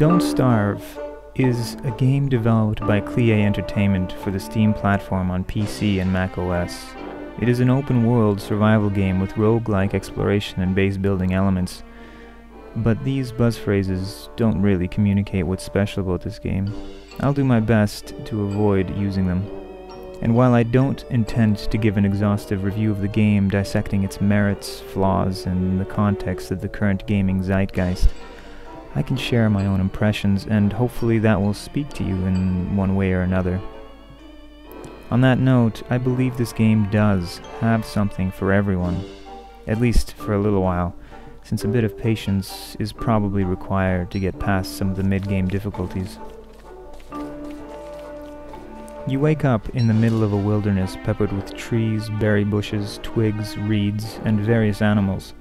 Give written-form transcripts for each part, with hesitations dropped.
Don't Starve is a game developed by Clie Entertainment for the Steam platform on PC and Mac OS. It is an open-world survival game with roguelike exploration and base-building elements. But these buzz phrases don't really communicate what's special about this game. I'll do my best to avoid using them. And while I don't intend to give an exhaustive review of the game dissecting its merits, flaws, and the context of the current gaming zeitgeist, I can share my own impressions, and hopefully that will speak to you in one way or another. On that note, I believe this game does have something for everyone, at least for a little while, since a bit of patience is probably required to get past some of the mid-game difficulties. You wake up in the middle of a wilderness peppered with trees, berry bushes, twigs, reeds, and various animals.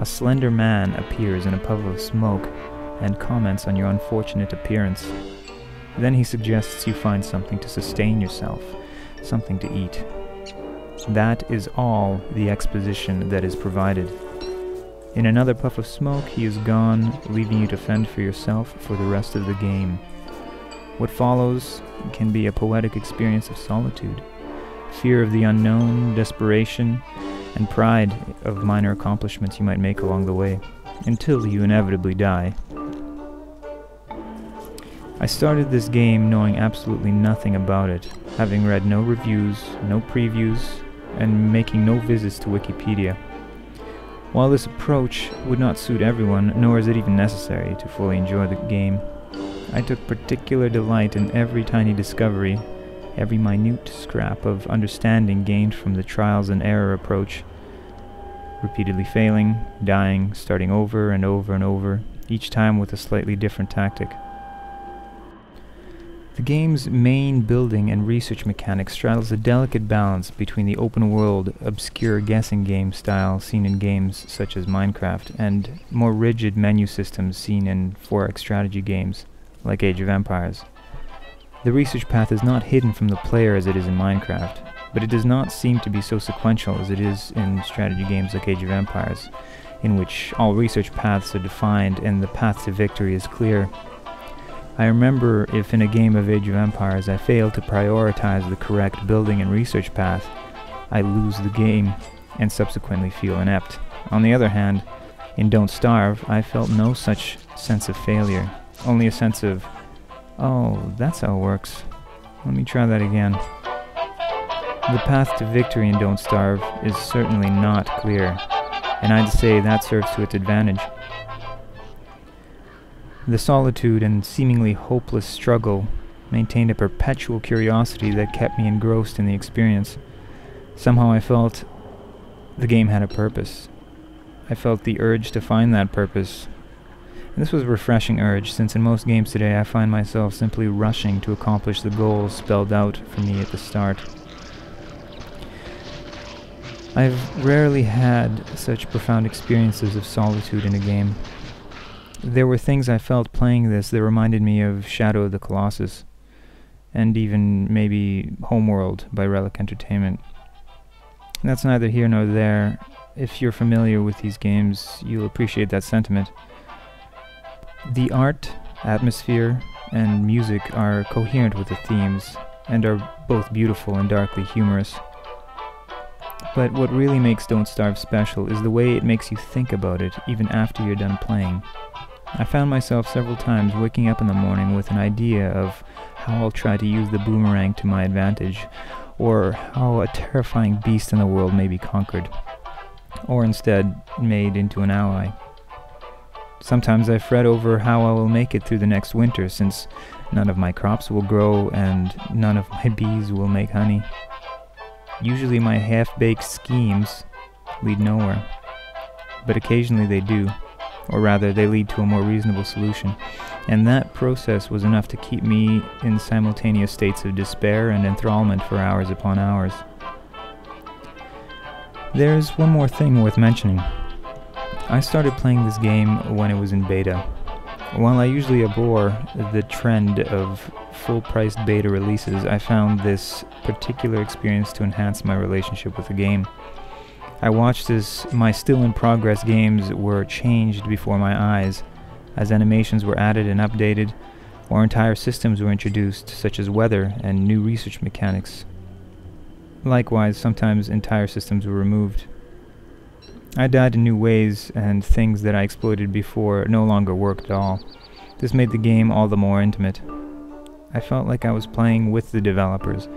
A slender man appears in a puff of smoke and comments on your unfortunate appearance. Then he suggests you find something to sustain yourself, something to eat. That is all the exposition that is provided. In another puff of smoke, he is gone, leaving you to fend for yourself for the rest of the game. What follows can be a poetic experience of solitude, fear of the unknown, desperation, and pride of minor accomplishments you might make along the way, until you inevitably die. I started this game knowing absolutely nothing about it, having read no reviews, no previews, and making no visits to Wikipedia. While this approach would not suit everyone, nor is it even necessary to fully enjoy the game, I took particular delight in every tiny discovery, every minute scrap of understanding gained from the trials and error approach, repeatedly failing, dying, starting over and over and over, each time with a slightly different tactic. The game's main building and research mechanic straddles a delicate balance between the open-world, obscure guessing game style seen in games such as Minecraft and more rigid menu systems seen in 4X strategy games like Age of Empires. The research path is not hidden from the player as it is in Minecraft, but it does not seem to be so sequential as it is in strategy games like Age of Empires, in which all research paths are defined and the path to victory is clear. I remember if in a game of Age of Empires I failed to prioritize the correct building and research path, I lose the game and subsequently feel inept. On the other hand, in Don't Starve, I felt no such sense of failure, only a sense of, oh, that's how it works. Let me try that again. The path to victory in Don't Starve is certainly not clear, and I'd say that serves to its advantage. The solitude and seemingly hopeless struggle maintained a perpetual curiosity that kept me engrossed in the experience. Somehow I felt the game had a purpose. I felt the urge to find that purpose. And this was a refreshing urge, since in most games today I find myself simply rushing to accomplish the goals spelled out for me at the start. I've rarely had such profound experiences of solitude in a game. There were things I felt playing this that reminded me of Shadow of the Colossus, and even maybe Homeworld by Relic Entertainment. That's neither here nor there. If you're familiar with these games, you'll appreciate that sentiment. The art, atmosphere, and music are coherent with the themes, and are both beautiful and darkly humorous. But what really makes Don't Starve special is the way it makes you think about it even after you're done playing. I found myself several times waking up in the morning with an idea of how I'll try to use the boomerang to my advantage, or how a terrifying beast in the world may be conquered, or instead made into an ally. Sometimes I fret over how I will make it through the next winter, since none of my crops will grow and none of my bees will make honey. Usually my half-baked schemes lead nowhere, but occasionally they do. Or rather, they lead to a more reasonable solution, and that process was enough to keep me in simultaneous states of despair and enthrallment for hours upon hours. There's one more thing worth mentioning. I started playing this game when it was in beta. While I usually abhor the trend of full-priced beta releases, I found this particular experience to enhance my relationship with the game. I watched as my still-in-progress games were changed before my eyes, as animations were added and updated, or entire systems were introduced, such as weather and new research mechanics. Likewise, sometimes entire systems were removed. I died in new ways, and things that I exploited before no longer worked at all. This made the game all the more intimate. I felt like I was playing with the developers.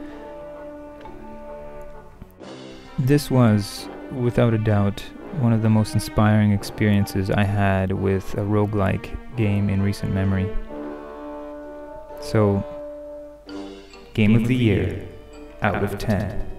This was, without a doubt, one of the most inspiring experiences I had with a roguelike game in recent memory. So, Game of the Year, out of 10.